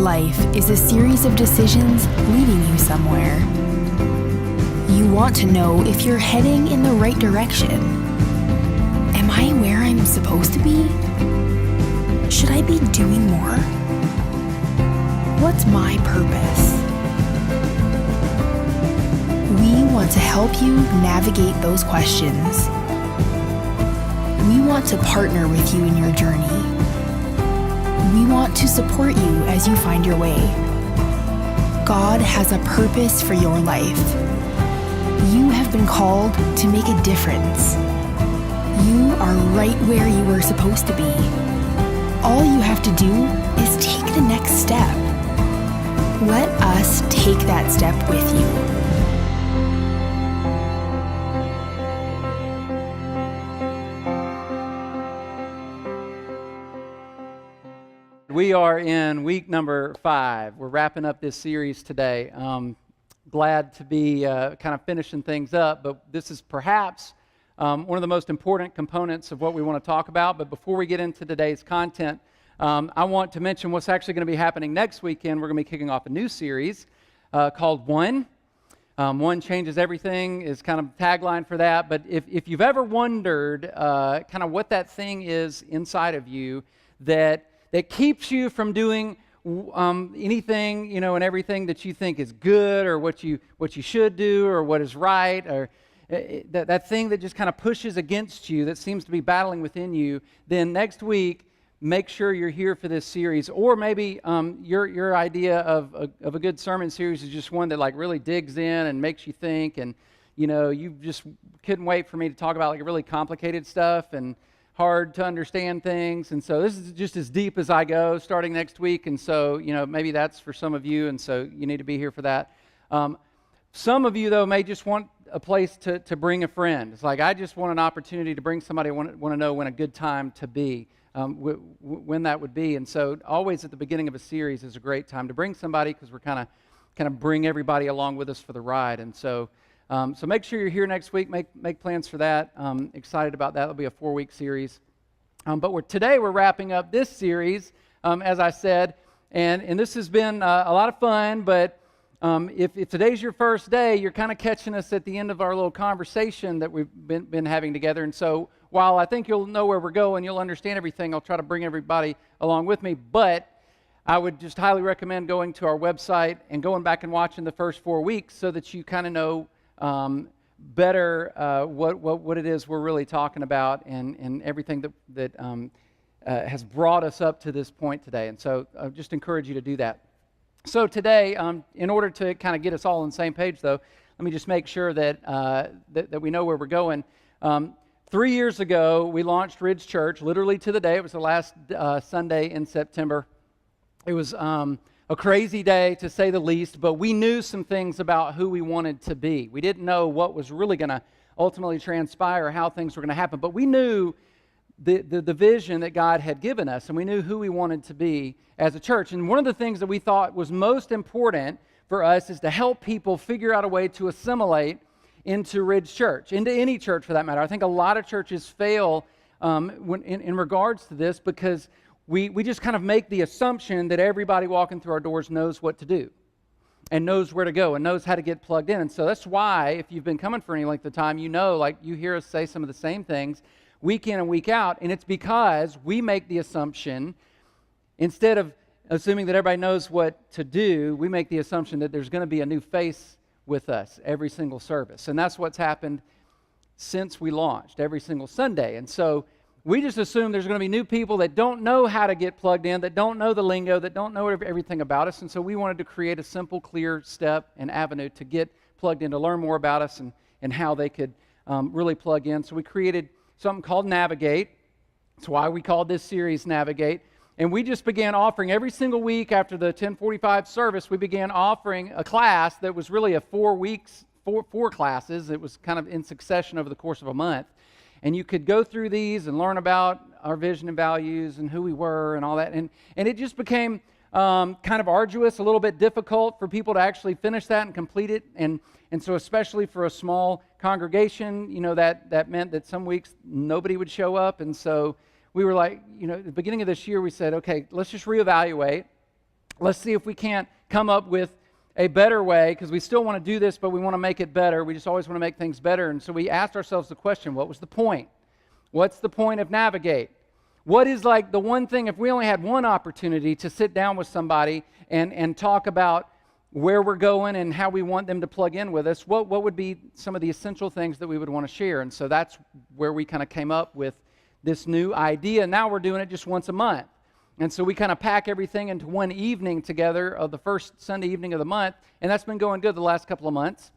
Life is a series of decisions leading you somewhere. You want to know if you're heading in the right direction. Am I where I'm supposed to be? Should I be doing more? What's my purpose? We want to help you navigate those questions. We want to partner with you in your journey. We want to support you as you find your way. God has a purpose for your life. You have been called to make a difference. You are right where you were supposed to be. All you have to do is take the next step. Let us take that step with you. We are in week number 5. We're wrapping up this series today. Glad to be kind of finishing things up, but this is perhaps one of the most important components of what we want to talk about. But before we get into today's content, I want to mention what's actually going to be happening next weekend. We're going to be kicking off a new series called One. One Changes Everything is kind of the tagline for that. But if you've ever wondered kind of what that thing is inside of you that keeps you from doing anything, and everything that you think is good or what you should do or what is right, or that thing that just kind of pushes against you, that seems to be battling within you, then next week, make sure you're here for this series. Or maybe your idea of a good sermon series is just one that like really digs in and makes you think, and you just couldn't wait for me to talk about like really complicated stuff and hard to understand things, and so this is just as deep as I go starting next week, and so maybe that's for some of you, and so you need to be here for that. Some of you though may just want a place to bring a friend. It's like I just want an opportunity to bring somebody. I want to know when a good time to be, when that would be, and so always at the beginning of a series is a great time to bring somebody, because we're kind of bring everybody along with us for the ride, and so. So make sure you're here next week. Make plans for that. Excited about that. It'll be a 4-week series. But today we're wrapping up this series, as I said, and this has been a lot of fun. But if today's your first day, you're kind of catching us at the end of our little conversation that we've been having together. And so while I think you'll know where we're going, you'll understand everything, I'll try to bring everybody along with me. But I would just highly recommend going to our website and going back and watching the first 4 weeks so that you kind of know better what it is we're really talking about, and everything that has brought us up to this point today. And so I just encourage you to do that. So today, in order to kind of get us all on the same page, though, let me just make sure that we know where we're going. 3 years ago, we launched Ridge Church, literally to the day. It was the last Sunday in September. It was a crazy day, to say the least, but we knew some things about who we wanted to be. We didn't know what was really going to ultimately transpire, how things were going to happen, but we knew the vision that God had given us, and we knew who we wanted to be as a church. And one of the things that we thought was most important for us is to help people figure out a way to assimilate into Ridge Church, into any church for that matter. I think a lot of churches fail in regards to this, because we just kind of make the assumption that everybody walking through our doors knows what to do and knows where to go and knows how to get plugged in. And so that's why, if you've been coming for any length of time, like you hear us say some of the same things week in and week out, and it's because we make the assumption, instead of assuming that everybody knows what to do, we make the assumption that there's going to be a new face with us every single service. And that's what's happened since we launched, every single Sunday. And so we just assume there's going to be new people that don't know how to get plugged in, that don't know the lingo, that don't know everything about us. And so we wanted to create a simple, clear step and avenue to get plugged in, to learn more about us and how they could really plug in. So we created something called Navigate. That's why we called this series Navigate. And we just began offering every single week after the 10:45 service, we began offering a class that was really a 4 weeks, four classes. It was kind of in succession over the course of a month. And you could go through these and learn about our vision and values and who we were and all that. And it just became kind of arduous, a little bit difficult for people to actually finish that and complete it. And so especially for a small congregation, that meant that some weeks nobody would show up. And so we were like, at the beginning of this year, we said, okay, let's just reevaluate. let's see if we can't come up with a better way, because we still want to do this, but we want to make it better. We just always want to make things better. And so we asked ourselves the question, what was the point? What's the point of Navigate? What is like the one thing, if we only had one opportunity to sit down with somebody and talk about where we're going and how we want them to plug in with us, what would be some of the essential things that we would want to share? And so that's where we kind of came up with this new idea. Now we're doing it just once a month. And so we kind of pack everything into one evening together of the first Sunday evening of the month, and that's been going good the last couple of months.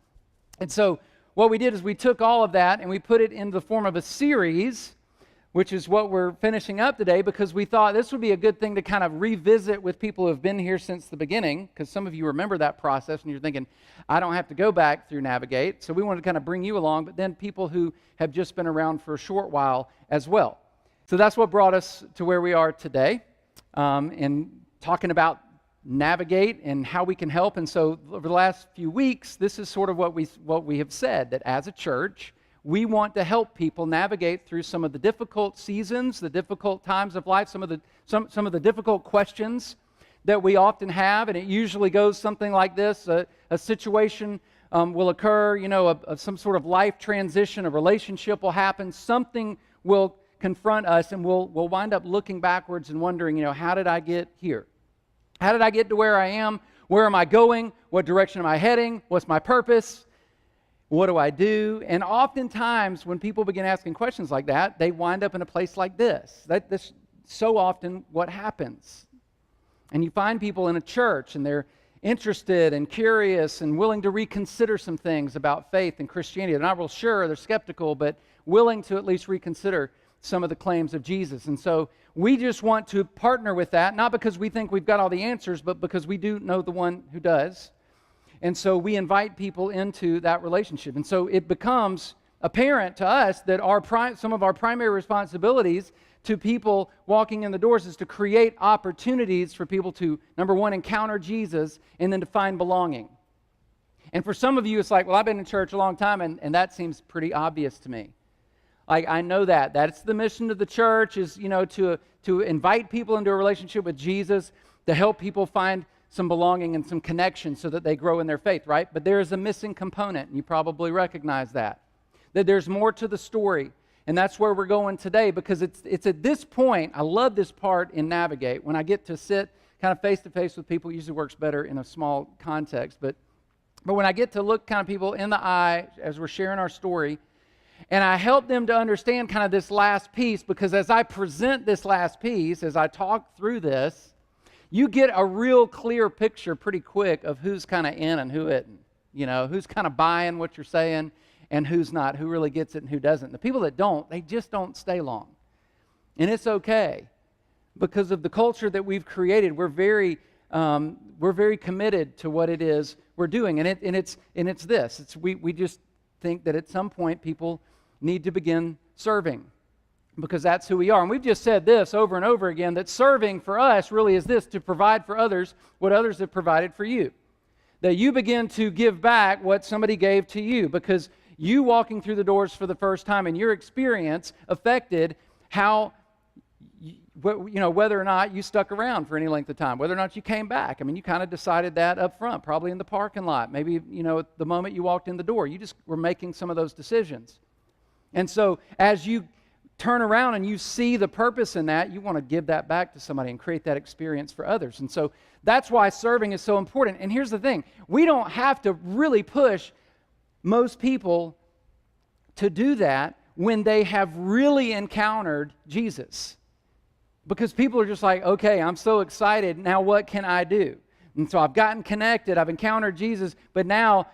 And so what we did is we took all of that and we put it in the form of a series, which is what we're finishing up today, because we thought this would be a good thing to kind of revisit with people who have been here since the beginning, because some of you remember that process and you're thinking, I don't have to go back through Navigate. So we wanted to kind of bring you along, but then people who have just been around for a short while as well. So that's what brought us to where we are today. And talking about Navigate and how we can help. And so over the last few weeks, this is sort of what we have said, that as a church, we want to help people navigate through some of the difficult seasons, the difficult times of life, some of the difficult questions that we often have. And it usually goes something like this. A situation will occur, some sort of life transition, a relationship will happen, something will confront us, and we'll wind up looking backwards and wondering, how did I get here? How did I get to where I am? Where am I going? What direction am I heading? What's my purpose? What do I do? And oftentimes when people begin asking questions like that, they wind up in a place like this. That's so often what happens. And you find people in a church and they're interested and curious and willing to reconsider some things about faith and Christianity. They're not real sure, they're skeptical, but willing to at least reconsider some of the claims of Jesus. And so we just want to partner with that, not because we think we've got all the answers, but because we do know the one who does. And so we invite people into that relationship. And so it becomes apparent to us that some of our primary responsibilities to people walking in the doors is to create opportunities for people to, number one, encounter Jesus, and then to find belonging. And for some of you, it's like, well, I've been in church a long time, and that seems pretty obvious to me. I know that. That's the mission of the church, is, to invite people into a relationship with Jesus, to help people find some belonging and some connection so that they grow in their faith, right? But there is a missing component, and you probably recognize that there's more to the story. And that's where we're going today, because it's at this point, I love this part in Navigate, when I get to sit kind of face-to-face with people. It usually works better in a small context, but when I get to look kind of people in the eye as we're sharing our story, and I help them to understand kind of this last piece, because as I present this last piece, as I talk through this, you get a real clear picture pretty quick of who's kind of in and who isn't. Who's kind of buying what you're saying and who's not, who really gets it and who doesn't. The people that don't, they just don't stay long. And it's okay, because of the culture that we've created. We're very committed to what it is we're doing. And it's this. We just think that at some point people need to begin serving, because that's who we are. And we've just said this over and over again, that serving for us really is this: to provide for others what others have provided for you. That you begin to give back what somebody gave to you, because you walking through the doors for the first time and your experience affected how, whether or not you stuck around for any length of time, whether or not you came back. I mean, you kind of decided that up front, probably in the parking lot. Maybe, the moment you walked in the door, you just were making some of those decisions. And so as you turn around and you see the purpose in that, you want to give that back to somebody and create that experience for others. And so that's why serving is so important. And here's the thing: we don't have to really push most people to do that when they have really encountered Jesus. Because people are just like, okay, I'm so excited, now what can I do? And so I've gotten connected, I've encountered Jesus, but now,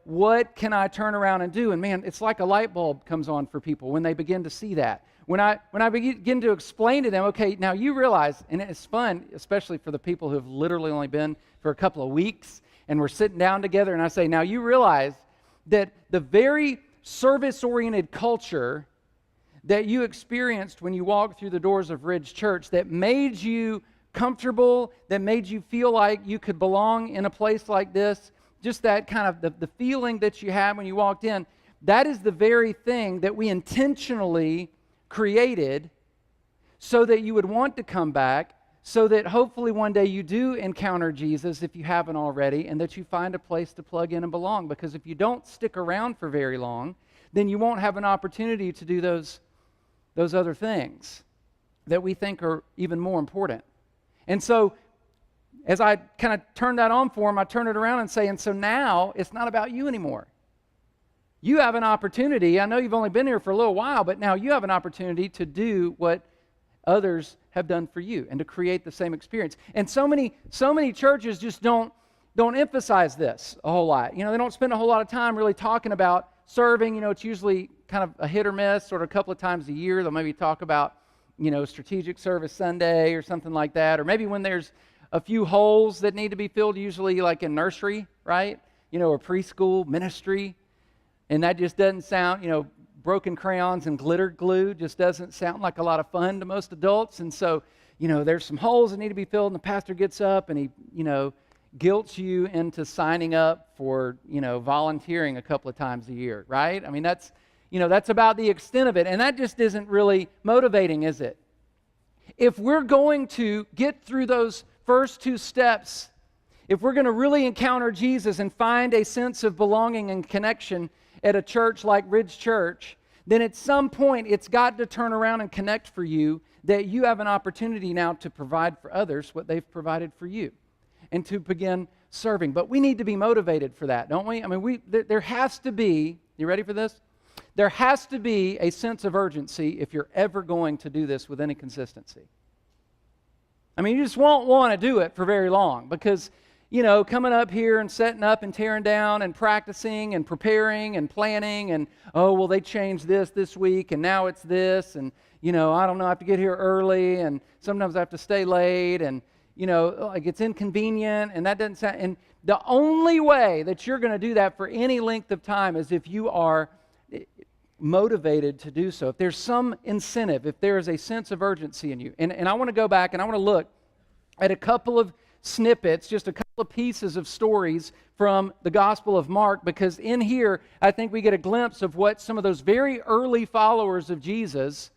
what can I turn around and do? And man, it's like a light bulb comes on for people when they begin to see that. When I begin to explain to them, okay, now you realize, and it's fun, especially for the people who have literally only been for a couple of weeks, and we're sitting down together, and I say, now you realize that the very service-oriented culture that you experienced when you walked through the doors of Ridge Church, that made you comfortable, that made you feel like you could belong in a place like this, just that kind of the feeling that you had when you walked in, that is the very thing that we intentionally created so that you would want to come back, so that hopefully one day you do encounter Jesus if you haven't already, and that you find a place to plug in and belong. Because if you don't stick around for very long, then you won't have an opportunity to do those other things that we think are even more important. And so as I kind of turn that on for him, I turn it around and say, and so now it's not about you anymore. You have an opportunity. I know you've only been here for a little while, but now you have an opportunity to do what others have done for you and to create the same experience. And so many churches just don't emphasize this a whole lot. They don't spend a whole lot of time really talking about serving. It's usually kind of a hit or miss, sort of a couple of times a year. They'll maybe talk about, strategic service Sunday or something like that. Or maybe when there's a few holes that need to be filled, usually like in nursery, right? Or preschool ministry. And that just doesn't sound, broken crayons and glitter glue just doesn't sound like a lot of fun to most adults. And so, there's some holes that need to be filled, and the pastor gets up and he, guilts you into signing up for, volunteering a couple of times a year, right? I mean, that's about the extent of it. And that just isn't really motivating, is it? If we're going to get through those first two steps, if we're going to really encounter Jesus and find a sense of belonging and connection at a church like Ridge Church, then at some point it's got to turn around and connect for you that you have an opportunity now to provide for others what they've provided for you and to begin serving. But we need to be motivated for that, don't we? I mean, there has to be, you ready for this? There has to be a sense of urgency if you're ever going to do this with any consistency. I mean, you just won't want to do it for very long because, coming up here and setting up and tearing down and practicing and preparing and planning and, they changed this week and now it's this and, I don't know, I have to get here early and sometimes I have to stay late and, it's inconvenient and that doesn't sound, and the only way that you're going to do that for any length of time is if you are motivated to do so. If there's some incentive, if there is a sense of urgency in you. And I want to go back and I want to look at a couple of snippets, just a couple of pieces of stories from the Gospel of Mark, because in here I think we get a glimpse of what some of those very early followers of Jesus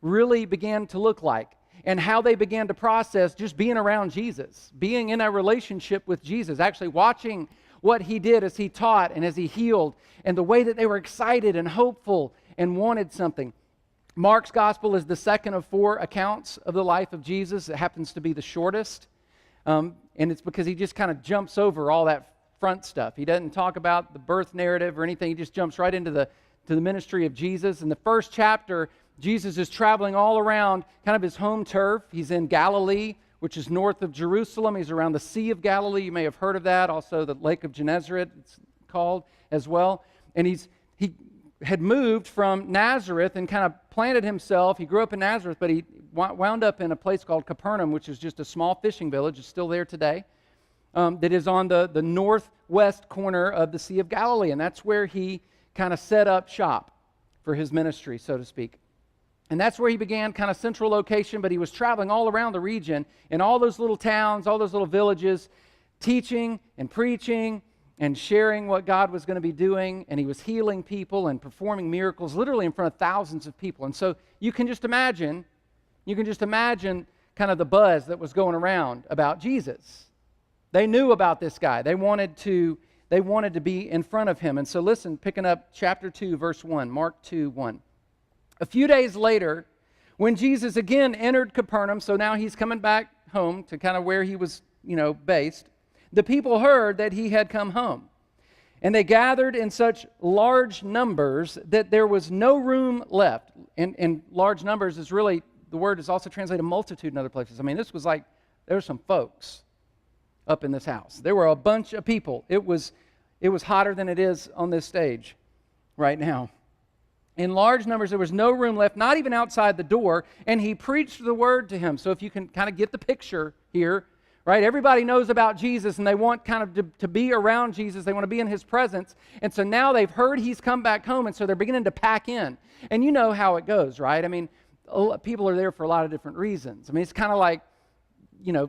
really began to look like and how they began to process just being around Jesus, being in a relationship with Jesus, actually watching what he did as he taught and as he healed, and the way that they were excited and hopeful and wanted something. Mark's gospel is the second of 4 accounts of the life of Jesus. It happens to be the shortest, and it's because he just kind of jumps over all that front stuff. He doesn't talk about the birth narrative or anything. He just jumps right into the ministry of Jesus. In the first chapter, Jesus is traveling all around kind of his home turf. He's in Galilee, which is north of Jerusalem. He's around the Sea of Galilee. You may have heard of that. Also the Lake of Gennesaret, it's called as well. And he had moved from Nazareth and kind of planted himself. He grew up in Nazareth, but he wound up in a place called Capernaum, which is just a small fishing village. It's still there today. That is on the northwest corner of the Sea of Galilee. And that's where he kind of set up shop for his ministry, so to speak. And that's where he began, kind of central location, but he was traveling all around the region in all those little towns, all those little villages, teaching and preaching and sharing what God was going to be doing. And he was healing people and performing miracles literally in front of thousands of people. And so you can just imagine kind of the buzz that was going around about Jesus. They knew about this guy. They wanted to be in front of him. And so listen, picking up chapter 2, verse 1, Mark 2:1. A few days later, when Jesus again entered Capernaum, so now he's coming back home to kind of where he was, based, the people heard that he had come home. And they gathered in such large numbers that there was no room left. And large numbers is really, the word is also translated multitude in other places. I mean, this was like, there were some folks up in this house. There were a bunch of people. It was hotter than it is on this stage right now. In large numbers, there was no room left, not even outside the door, and he preached the word to him. So if you can kind of get the picture here, right? Everybody knows about Jesus, and they want kind of to be around Jesus. They want to be in his presence. And so now they've heard he's come back home, and so they're beginning to pack in. And you know how it goes, right? I mean, people are there for a lot of different reasons. I mean, it's kind of like,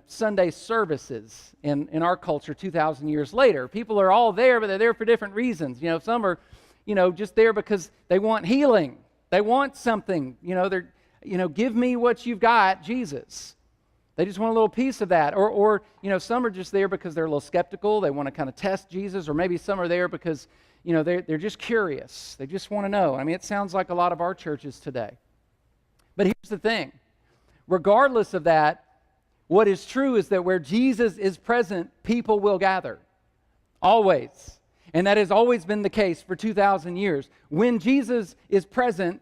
Sunday services in our culture 2,000 years later. People are all there, but they're there for different reasons. Some are just there because they want healing. They want something. Give me what you've got, Jesus. They just want a little piece of that. Or some are just there because they're a little skeptical. They want to kind of test Jesus. Or maybe some are there because, they're just curious. They just want to know. I mean, it sounds like a lot of our churches today. But here's the thing. Regardless of that, what is true is that where Jesus is present, people will gather. Always. And that has always been the case for 2,000 years. When Jesus is present,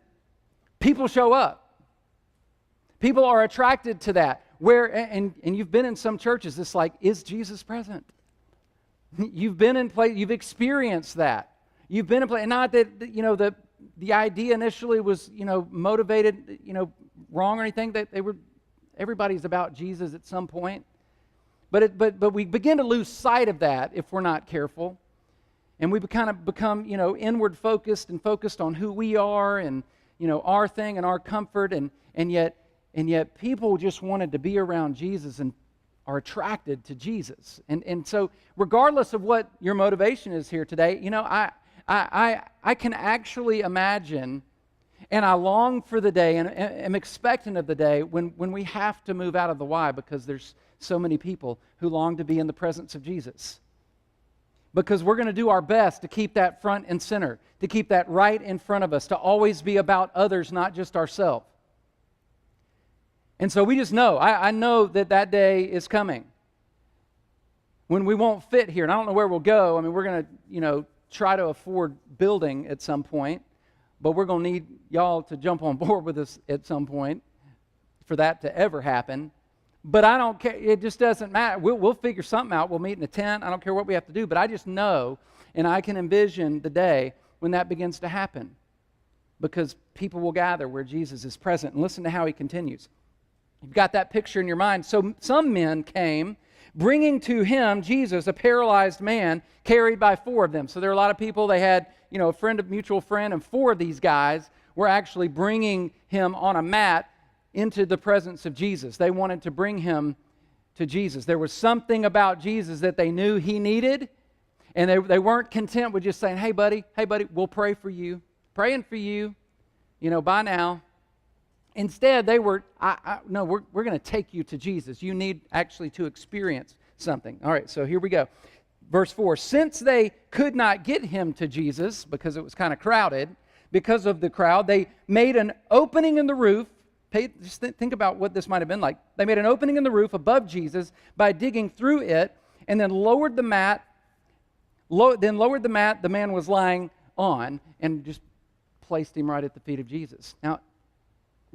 people show up. People are attracted to that. And you've been in some churches, it's like, is Jesus present? You've been in place, you've experienced that. You've been in place, and not that, the idea initially was, motivated, wrong or anything, that everybody's about Jesus at some point. But we begin to lose sight of that if we're not careful. And we kind of become, inward focused and focused on who we are and, our thing and our comfort. And yet people just wanted to be around Jesus and are attracted to Jesus. And so regardless of what your motivation is here today, I can actually imagine, and I long for the day and am expectant of the day when we have to move out of the Y, because there's so many people who long to be in the presence of Jesus. Because we're going to do our best to keep that front and center, to keep that right in front of us, to always be about others, not just ourselves. And so we just know, I know that day is coming when we won't fit here. And I don't know where we'll go. I mean, we're going to, try to afford building at some point, but we're going to need y'all to jump on board with us at some point for that to ever happen. But I don't care. It just doesn't matter. We'll figure something out. We'll meet in a tent. I don't care what we have to do. But I just know, and I can envision the day when that begins to happen, because people will gather where Jesus is present. And listen to how he continues. You've got that picture in your mind. So some men came, bringing to him, Jesus, a paralyzed man carried by 4 of them. So there are a lot of people. They had, a mutual friend, and 4 of these guys were actually bringing him on a mat into the presence of Jesus. They wanted to bring him to Jesus. There was something about Jesus that they knew he needed, and they weren't content with just saying, hey buddy, we'll pray for you. Praying for you, bye now. Instead, they were, no, we're going to take you to Jesus. You need actually to experience something. All right, so here we go. Verse 4, since they could not get him to Jesus because it was kind of crowded, because of the crowd, they made an opening in the roof. Just think about what this might have been like. They made an opening in the roof above Jesus by digging through it, and then lowered the mat the man was lying on, and just placed him right at the feet of Jesus. Now,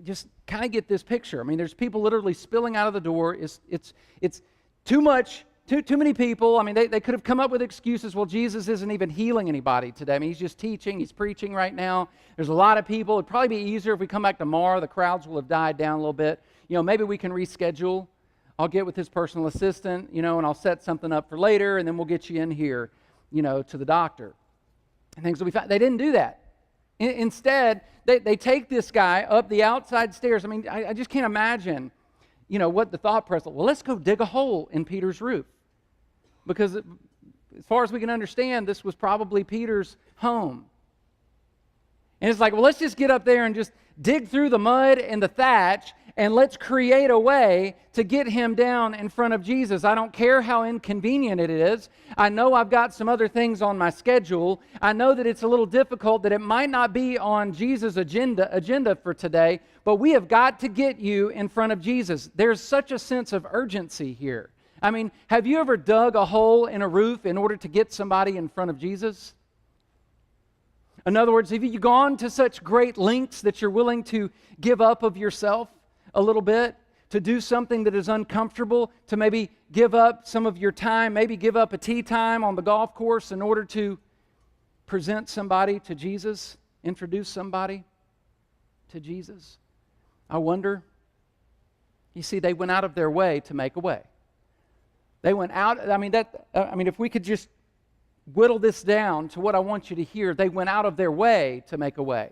just kind of get this picture. I mean, there's people literally spilling out of the door. It's too much, too many people. I mean, they could have come up with excuses. Well, Jesus isn't even healing anybody today. I mean, he's just teaching. He's preaching right now. There's a lot of people. It'd probably be easier if we come back tomorrow. The crowds will have died down a little bit. Maybe we can reschedule. I'll get with his personal assistant, and I'll set something up for later, and then we'll get you in here, to the doctor. And things will be fine. They didn't do that. Instead, they take this guy up the outside stairs. I mean, I just can't imagine, what the thought process. Well, let's go dig a hole in Peter's roof. Because as far as we can understand, this was probably Peter's home. And it's like, well, let's just get up there and just dig through the mud and the thatch, and let's create a way to get him down in front of Jesus. I don't care how inconvenient it is. I know I've got some other things on my schedule. I know that it's a little difficult, that it might not be on Jesus' agenda for today, but we have got to get you in front of Jesus. There's such a sense of urgency here. I mean, have you ever dug a hole in a roof in order to get somebody in front of Jesus? In other words, have you gone to such great lengths that you're willing to give up of yourself a little bit, to do something that is uncomfortable, to maybe give up some of your time, maybe give up a tea time on the golf course in order to present somebody to Jesus, introduce somebody to Jesus? I wonder. You see, they went out of their way to make a way. They went out, if we could just whittle this down to what I want you to hear, they went out of their way to make a way.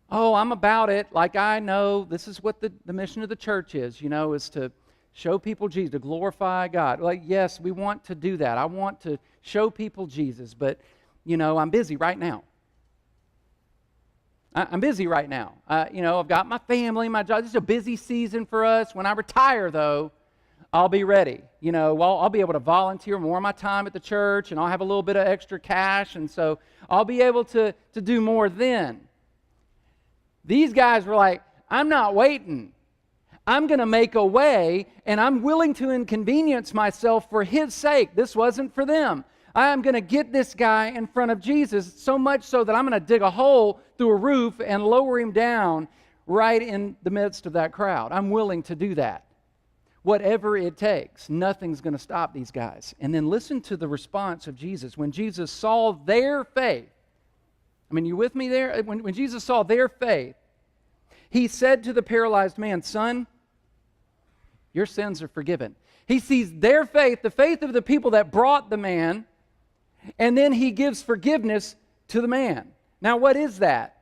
Oh, I'm about it. Like, I know this is what the mission of the church is to show people Jesus, to glorify God. Like, yes, we want to do that. I want to show people Jesus, but, I'm busy right now. I'm busy right now. I've got my family, my job. This is a busy season for us. When I retire, though, I'll be ready. I'll be able to volunteer more of my time at the church, and I'll have a little bit of extra cash, and so I'll be able to do more then. These guys were like, I'm not waiting. I'm going to make a way, and I'm willing to inconvenience myself for his sake. This wasn't for them. I'm going to get this guy in front of Jesus, so much so that I'm going to dig a hole through a roof and lower him down right in the midst of that crowd. I'm willing to do that. Whatever it takes, nothing's going to stop these guys. And then listen to the response of Jesus. When Jesus saw their faith, you with me there? When Jesus saw their faith, he said to the paralyzed man, "Son, your sins are forgiven." He sees their faith, the faith of the people that brought the man, and then he gives forgiveness to the man. Now, what is that?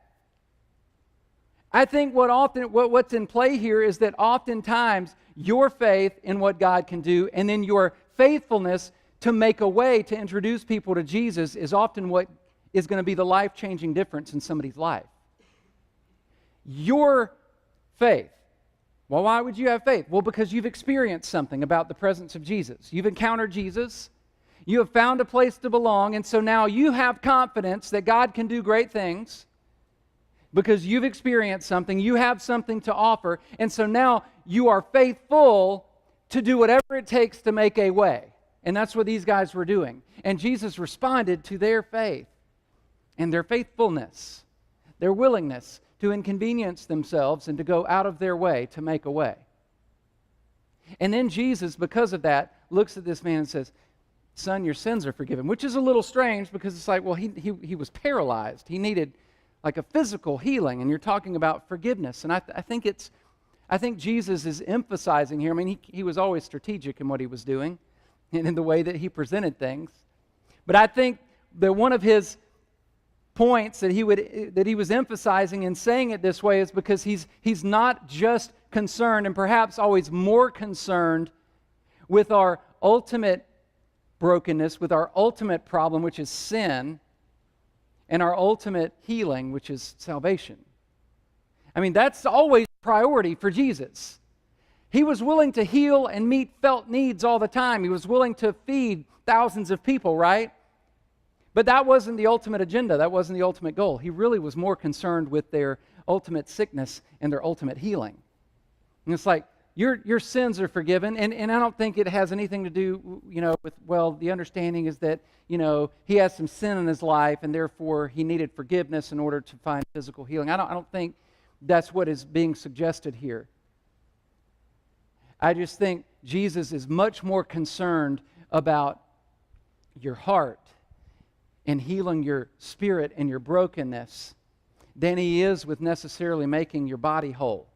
I think what's in play here is that oftentimes your faith in what God can do and then your faithfulness to make a way to introduce people to Jesus is often what is going to be the life-changing difference in somebody's life. Your faith. Well, why would you have faith? Well, because you've experienced something about the presence of Jesus. You've encountered Jesus. You have found a place to belong, and so now you have confidence that God can do great things because you've experienced something. You have something to offer, and so now you are faithful to do whatever it takes to make a way. And that's what these guys were doing. And Jesus responded to their faith and their faithfulness, their willingness to inconvenience themselves and to go out of their way to make a way. And then Jesus, because of that, looks at this man and says, "Son, your sins are forgiven," which is a little strange because it's like, well, he was paralyzed. He needed like a physical healing, and you're talking about forgiveness. And I think Jesus is emphasizing here. He was always strategic in what he was doing and in the way that he presented things. But I think that one of his points that he was emphasizing in saying it this way is because he's not just concerned, and perhaps always more concerned, with our ultimate brokenness, with our ultimate problem, which is sin, and our ultimate healing, which is salvation. That's always priority for Jesus. He was willing to heal and meet felt needs all the time. He was willing to feed thousands of people, right? But that wasn't the ultimate agenda. That wasn't the ultimate goal. He really was more concerned with their ultimate sickness and their ultimate healing. And it's like, your sins are forgiven. And I don't think it has anything to do, with, well, the understanding is that, he has some sin in his life and therefore he needed forgiveness in order to find physical healing. I don't think that's what is being suggested here. I just think Jesus is much more concerned about your heart and healing your spirit and your brokenness than he is with necessarily making your body whole.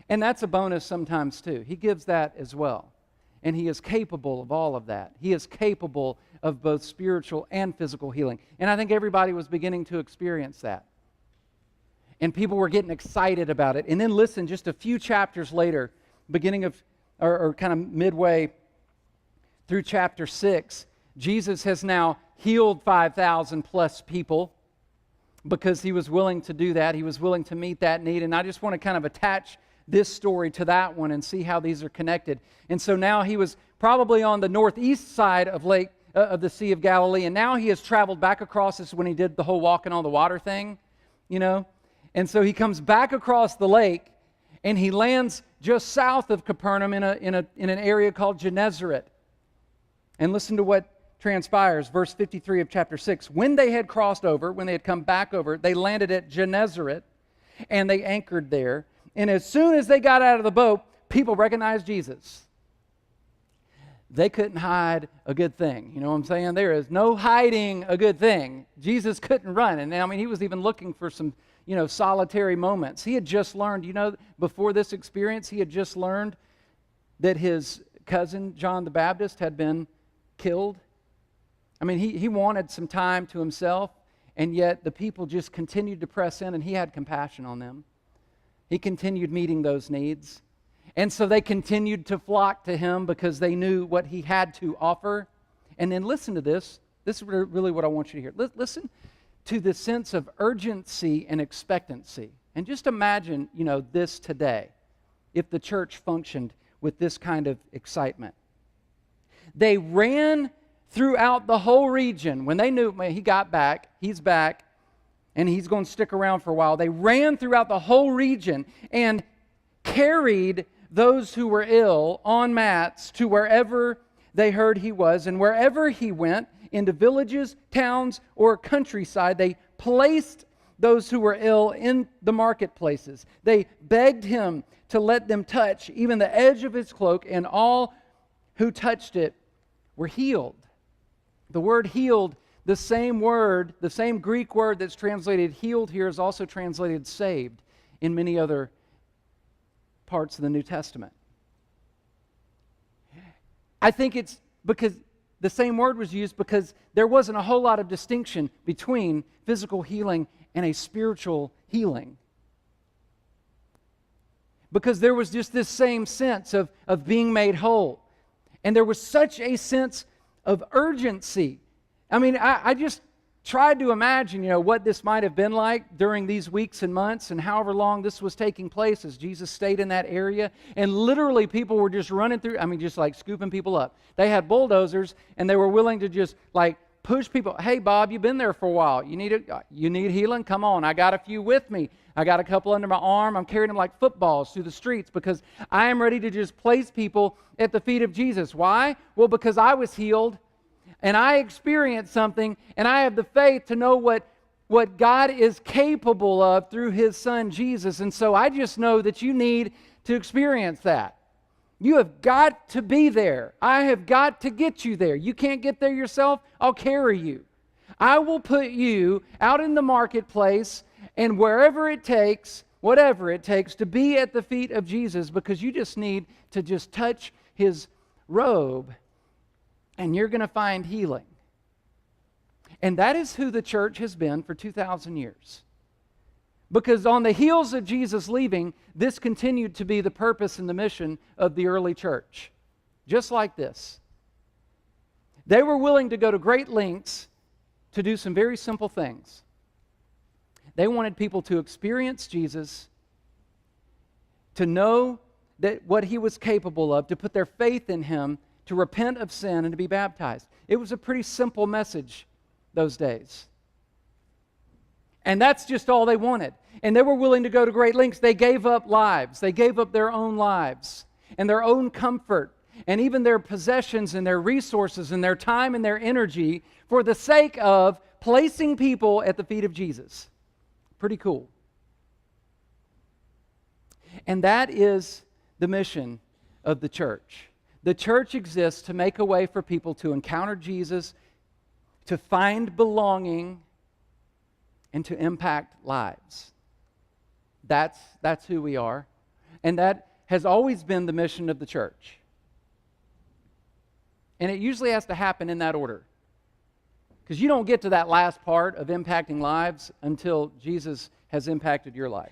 And that's a bonus sometimes too. He gives that as well. And he is capable of all of that. He is capable of both spiritual and physical healing. And I think everybody was beginning to experience that. And people were getting excited about it. And then listen, just a few chapters later, beginning of, or kind of midway through chapter 6, Jesus has now healed 5,000 plus people because he was willing to do that. He was willing to meet that need. And I just want to kind of attach this story to that one and see how these are connected. And so now he was probably on the northeast side of the Sea of Galilee, and now he has traveled back across. This is when he did the whole walking on the water thing, And so he comes back across the lake, and he lands just south of Capernaum in an area called Gennesaret. And listen to what transpires, verse 53 of chapter 6. When they had crossed over, when they had come back over, they landed at Gennesaret, and they anchored there. And as soon as they got out of the boat, people recognized Jesus. They couldn't hide a good thing. You know what I'm saying? There is no hiding a good thing. Jesus couldn't run. And he was even looking for some, solitary moments. He had just learned, before this experience, he had just learned that his cousin, John the Baptist, had been killed. He wanted some time to himself, and yet the people just continued to press in, and he had compassion on them. He continued meeting those needs. And so they continued to flock to him because they knew what he had to offer. And then listen to this. This is really what I want you to hear. Listen to the sense of urgency and expectancy. And just imagine, this today, if the church functioned with this kind of excitement. They ran throughout the whole region. When they knew, man, he's back, and he's going to stick around for a while. They ran throughout the whole region and carried those who were ill on mats to wherever they heard he was. And wherever he went, into villages, towns, or countryside, they placed those who were ill in the marketplaces. They begged him to let them touch even the edge of his cloak, and all who touched it were healed. The word healed, the same Greek word that's translated healed here is also translated saved in many other parts of the New Testament. I think it's because the same word was used because there wasn't a whole lot of distinction between physical healing and a spiritual healing. Because there was just this same sense of being made whole. And there was such a sense of urgency. I mean, I just tried to imagine, what this might have been like during these weeks and months and however long this was taking place as Jesus stayed in that area. And literally people were just running through, just like scooping people up. They had bulldozers and they were willing to just like push people. Hey, Bob, you've been there for a while. You need healing? Come on. I got a few with me. I got a couple under my arm. I'm carrying them like footballs through the streets because I am ready to just place people at the feet of Jesus. Why? Well, because I was healed and I experienced something, and I have the faith to know what God is capable of through His Son, Jesus. And so I just know that you need to experience that. You have got to be there. I have got to get you there. You can't get there yourself, I'll carry you. I will put you out in the marketplace and wherever it takes, whatever it takes, to be at the feet of Jesus, because you just need to just touch His robe and you're going to find healing. And that is who the church has been for 2,000 years. Because on the heels of Jesus leaving, this continued to be the purpose and the mission of the early church. Just like this. They were willing to go to great lengths to do some very simple things. They wanted people to experience Jesus, to know that what He was capable of, to put their faith in Him, to repent of sin, and to be baptized. It was a pretty simple message those days. And that's just all they wanted. And they were willing to go to great lengths. They gave up lives. They gave up their own lives and their own comfort and even their possessions and their resources and their time and their energy for the sake of placing people at the feet of Jesus. Pretty cool. And that is the mission of the church. The church exists to make a way for people to encounter Jesus, to find belonging, and to impact lives. That's who we are. And that has always been the mission of the church. And it usually has to happen in that order. Because you don't get to that last part of impacting lives until Jesus has impacted your life.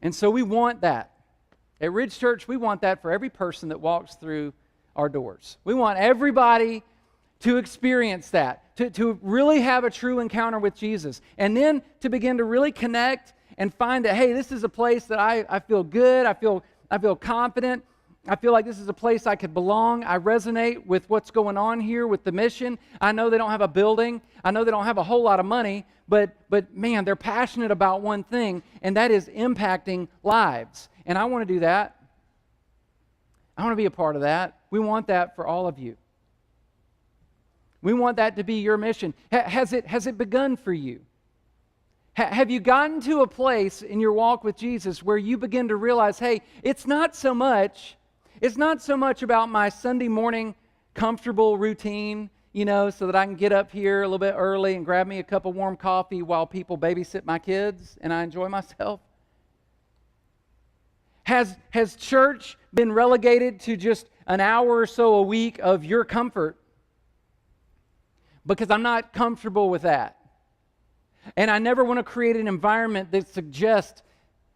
And so we want that. At Ridge Church, we want that for every person that walks through our doors. We want everybody to experience that, to really have a true encounter with Jesus, and then to begin to really connect and find that, hey, this is a place that I feel good, I feel confident, I feel like this is a place I could belong, I resonate with what's going on here, with the mission. I know they don't have a building, I know they don't have a whole lot of money, but man, they're passionate about one thing, and that is impacting lives. And I want to do that. I want to be a part of that. We want that for all of you. We want that to be your mission. Has it begun for you? Have you gotten to a place in your walk with Jesus where you begin to realize, hey, it's not so much about my Sunday morning comfortable routine, so that I can get up here a little bit early and grab me a cup of warm coffee while people babysit my kids and I enjoy myself? Has church been relegated to just an hour or so a week of your comfort? Because I'm not comfortable with that. And I never want to create an environment that suggests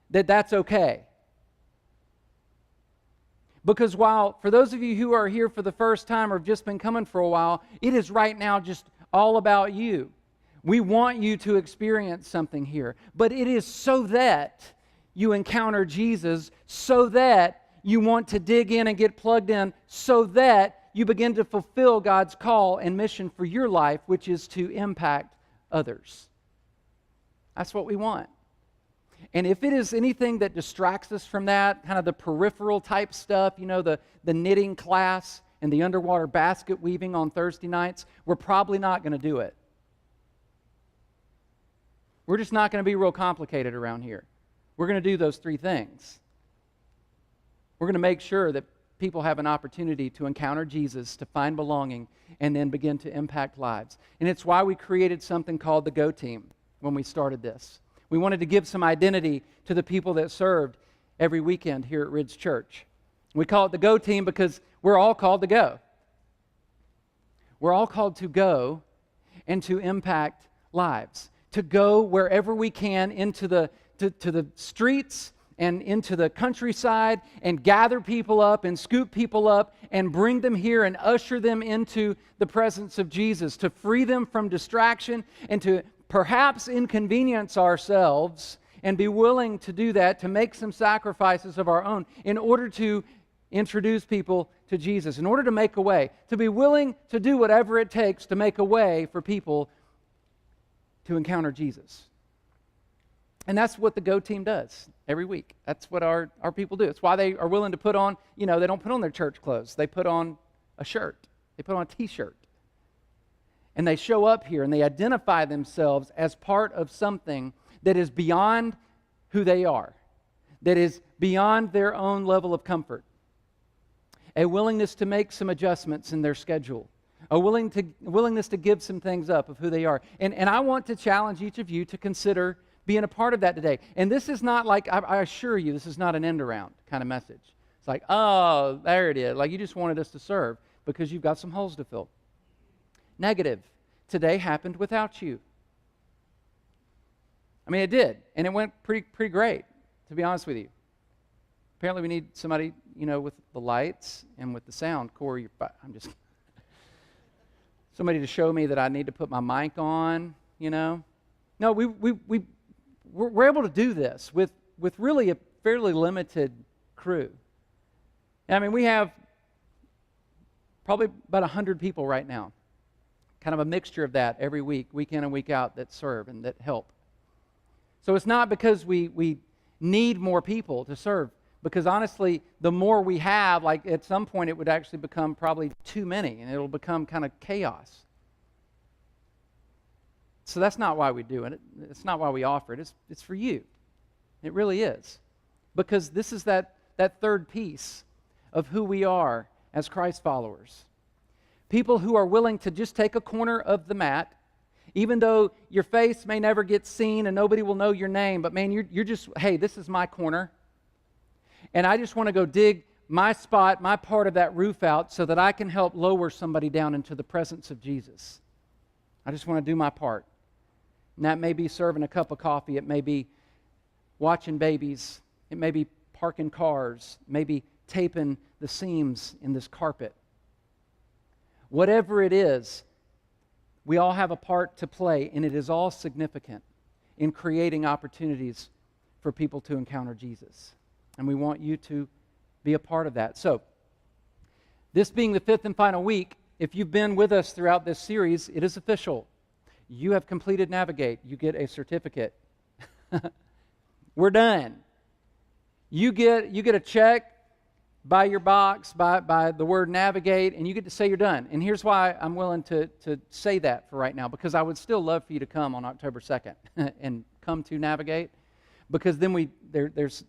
that that's okay. Because while, for those of you who are here for the first time or have just been coming for a while, it is right now just all about you. We want you to experience something here. But it is so that you encounter Jesus, so that you want to dig in and get plugged in, so that you begin to fulfill God's call and mission for your life, which is to impact others. That's what we want. And if it is anything that distracts us from that, kind of the peripheral type stuff, the knitting class and the underwater basket weaving on Thursday nights, we're probably not going to do it. We're just not going to be real complicated around here. We're going to do those three things. We're going to make sure that people have an opportunity to encounter Jesus, to find belonging, and then begin to impact lives. And it's why we created something called the Go Team when we started this. We wanted to give some identity to the people that served every weekend here at Ridge Church. We call it the Go Team because we're all called to go. We're all called to go and to impact lives, to go wherever we can into the streets and into the countryside and gather people up and scoop people up and bring them here and usher them into the presence of Jesus, to free them from distraction and to perhaps inconvenience ourselves and be willing to do that, to make some sacrifices of our own in order to introduce people to Jesus, in order to make a way, to be willing to do whatever it takes to make a way for people to encounter Jesus. And that's what the Go Team does every week. That's what our people do. It's why they are willing to put on, they don't put on their church clothes. They put on a shirt. They put on a t-shirt. And they show up here and they identify themselves as part of something that is beyond who they are, that is beyond their own level of comfort. A willingness to make some adjustments in their schedule. A willingness to give some things up of who they are. And I want to challenge each of you to consider being a part of that today. And this is not like, I assure you, this is not an end around kind of message. It's like, oh, there it is. Like you just wanted us to serve because you've got some holes to fill. Negative. Today happened without you. I mean, it did. And it went pretty great, to be honest with you. Apparently we need somebody, with the lights and with the sound. Corey, I'm just... somebody to show me that I need to put my mic on, No, we're able to do this with really a fairly limited crew. I mean, we have probably about 100 people right now, kind of a mixture of that every week, week in and week out, that serve and that help. So it's not because we need more people to serve, because honestly, the more we have, like at some point it would actually become probably too many, and it'll become kind of chaos. So that's not why we do it. It's not why we offer it. It's for you. It really is. Because this is that third piece of who we are as Christ followers. People who are willing to just take a corner of the mat, even though your face may never get seen and nobody will know your name, but man, you're just, hey, this is my corner. And I just want to go dig my spot, my part of that roof out so that I can help lower somebody down into the presence of Jesus. I just want to do my part. And that may be serving a cup of coffee. It may be watching babies. It may be parking cars. It may be taping the seams in this carpet. Whatever it is, we all have a part to play, and it is all significant in creating opportunities for people to encounter Jesus. And we want you to be a part of that. So, this being the fifth and final week, if you've been with us throughout this series, it is official. You have completed Navigate. You get a certificate. We're done. You get a check by your box, by the word Navigate, and you get to say you're done. And here's why I'm willing to say that for right now, because I would still love for you to come on October 2nd and come to Navigate, because then there's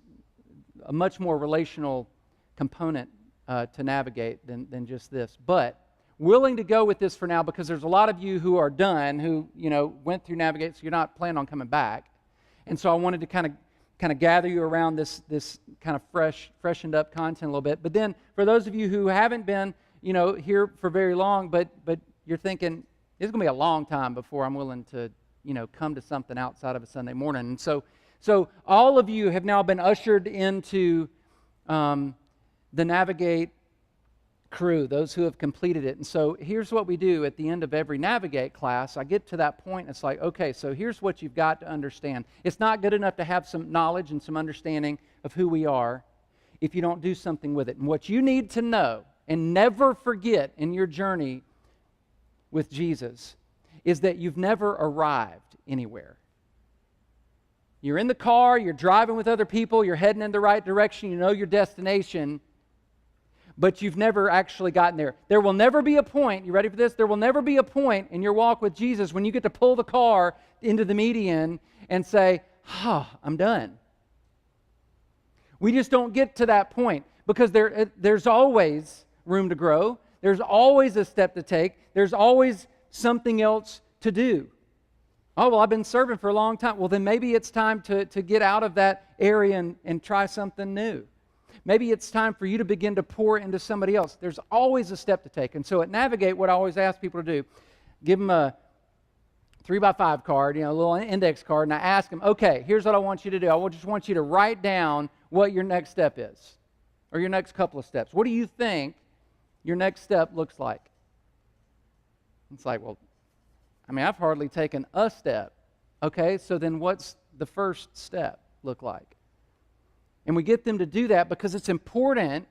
a much more relational component to Navigate than just this. But willing to go with this for now, because there's a lot of you who are done, who went through Navigate, so you're not planning on coming back. And so I wanted to kind of gather you around this kind of freshened up content a little bit. But then for those of you who haven't been here for very long, but you're thinking it's going to be a long time before I'm willing to come to something outside of a Sunday morning. And so all of you have now been ushered into the Navigate crew, those who have completed it. And so here's what we do at the end of every Navigate class. I get to that point, it's like, okay, so here's what you've got to understand. It's not good enough to have some knowledge and some understanding of who we are if you don't do something with it. And what you need to know and never forget in your journey with Jesus is that you've never arrived anywhere. You're in the car, you're driving with other people, you're heading in the right direction, you know your destination, but you've never actually gotten there. There will never be a point, you ready for this? There will never be a point in your walk with Jesus when you get to pull the car into the median and say, I'm done. We just don't get to that point because there's always room to grow. There's always a step to take. There's always something else to do. Oh, well, I've been serving for a long time. Well, then maybe it's time to get out of that area and try something new. Maybe it's time for you to begin to pour into somebody else. There's always a step to take. And so at Navigate, what I always ask people to do, give them a 3x5 card, a little index card, and I ask them, okay, here's what I want you to do. I just want you to write down what your next step is, or your next couple of steps. What do you think your next step looks like? It's like, well, I've hardly taken a step. Okay, so then what's the first step look like? And we get them to do that because it's important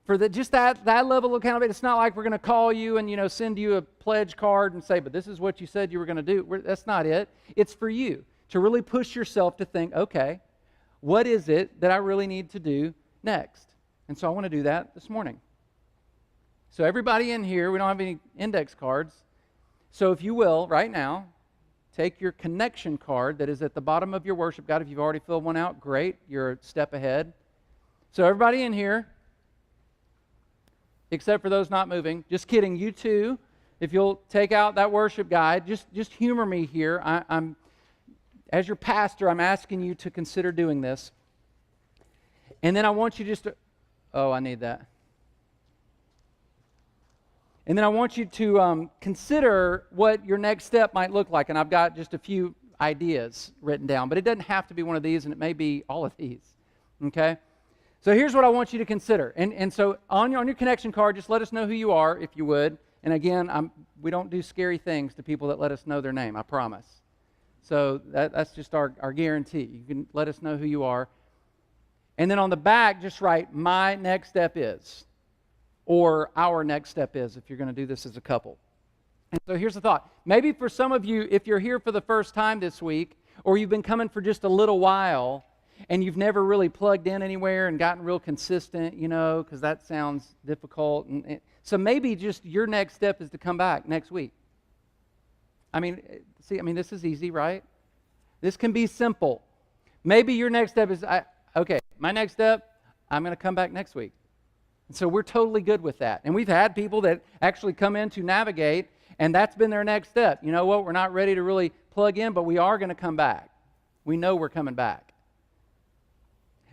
for that level of accountability. It's not like we're going to call you and send you a pledge card and say, but this is what you said you were going to do. That's not it. It's for you to really push yourself to think, okay, what is it that I really need to do next? And so I want to do that this morning. So everybody in here, we don't have any index cards. So if you will, right now, take your connection card that is at the bottom of your worship guide. If you've already filled one out, great. You're a step ahead. So everybody in here, except for those not moving, just kidding, you too, if you'll take out that worship guide, just humor me here. I'm as your pastor, I'm asking you to consider doing this. And then I want you just to, I need that. And then I want you to consider what your next step might look like. And I've got just a few ideas written down, but it doesn't have to be one of these, and it may be all of these. Okay? So here's what I want you to consider. And so on your connection card, just let us know who you are, if you would. And again, we don't do scary things to people that let us know their name, I promise. So that's just our guarantee. You can let us know who you are. And then on the back, just write, my next step is. Or our next step is, if you're going to do this as a couple. And so here's the thought. Maybe for some of you, if you're here for the first time this week, or you've been coming for just a little while, and you've never really plugged in anywhere and gotten real consistent, because that sounds difficult. So maybe just your next step is to come back next week. This is easy, right? This can be simple. Maybe your next step is, my next step, I'm going to come back next week. And so we're totally good with that. And we've had people that actually come in to Navigate, and that's been their next step. You know what? We're not ready to really plug in, but we are going to come back. We know we're coming back.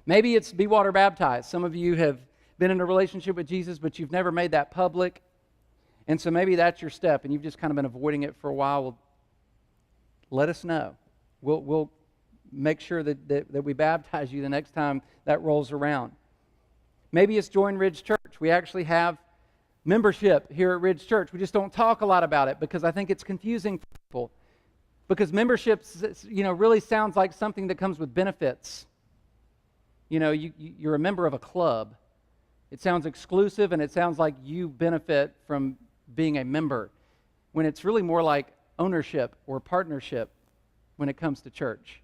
Maybe it's be water baptized. Some of you have been in a relationship with Jesus, but you've never made that public. And so maybe that's your step, and you've just kind of been avoiding it for a while. Well, let us know. We'll make sure that we baptize you the next time that rolls around. Maybe it's join Ridge Church. We actually have membership here at Ridge Church. We just don't talk a lot about it because I think it's confusing for people. Because membership, really sounds like something that comes with benefits. You're a member of a club. It sounds exclusive, and it sounds like you benefit from being a member, when it's really more like ownership or partnership when it comes to church.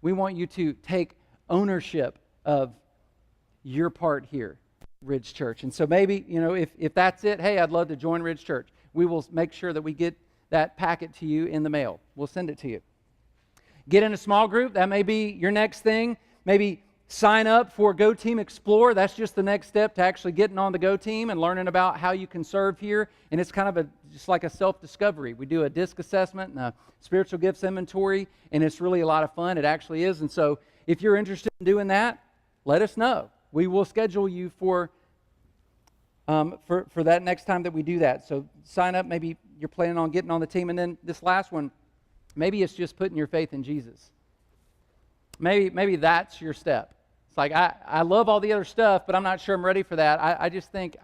We want you to take ownership of your part here, Ridge Church. And so maybe, if that's it, hey, I'd love to join Ridge Church. We will make sure that we get that packet to you in the mail. We'll send it to you. Get in a small group. That may be your next thing. Maybe sign up for Go Team Explore. That's just the next step to actually getting on the Go Team and learning about how you can serve here. And it's kind of just like a self-discovery. We do a DISC assessment and a spiritual gifts inventory, and it's really a lot of fun. It actually is. And so if you're interested in doing that, let us know. We will schedule you for that next time that we do that. So sign up. Maybe you're planning on getting on the team. And then this last one, maybe it's just putting your faith in Jesus. Maybe that's your step. It's like, I love all the other stuff, but I'm not sure I'm ready for that. I just think,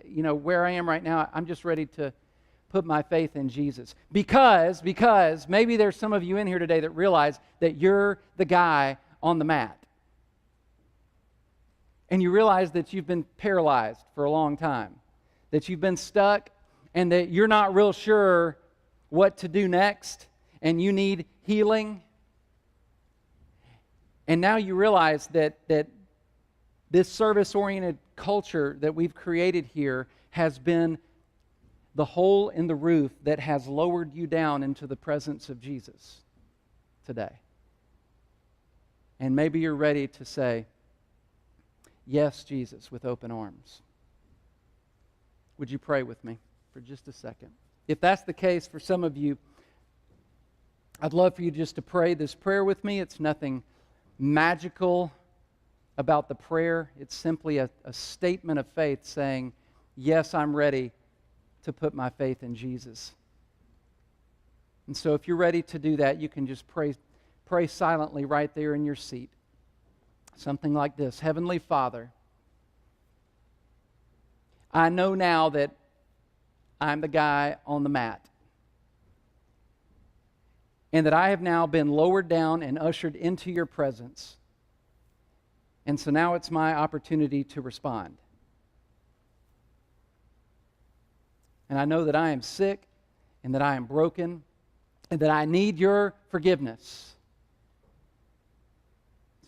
where I am right now, I'm just ready to put my faith in Jesus. Because maybe there's some of you in here today that realize that you're the guy on the mat. And you realize that you've been paralyzed for a long time, that you've been stuck, and that you're not real sure what to do next, and you need healing. And now you realize that this service-oriented culture that we've created here has been the hole in the roof that has lowered you down into the presence of Jesus today. And maybe you're ready to say, yes, Jesus, with open arms. Would you pray with me for just a second? If that's the case for some of you, I'd love for you just to pray this prayer with me. It's nothing magical about the prayer. It's simply a statement of faith saying, yes, I'm ready to put my faith in Jesus. And so if you're ready to do that, you can just pray silently right there in your seat. Something like this. Heavenly Father, I know now that I'm the guy on the mat, and that I have now been lowered down and ushered into your presence. And so now it's my opportunity to respond. And I know that I am sick, and that I am broken, and that I need your forgiveness.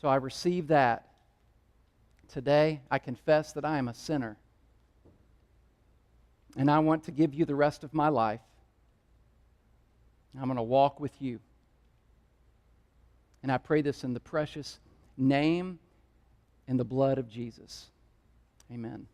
So I receive that. Today, I confess that I am a sinner. And I want to give you the rest of my life. I'm going to walk with you. And I pray this in the precious name and the blood of Jesus. Amen.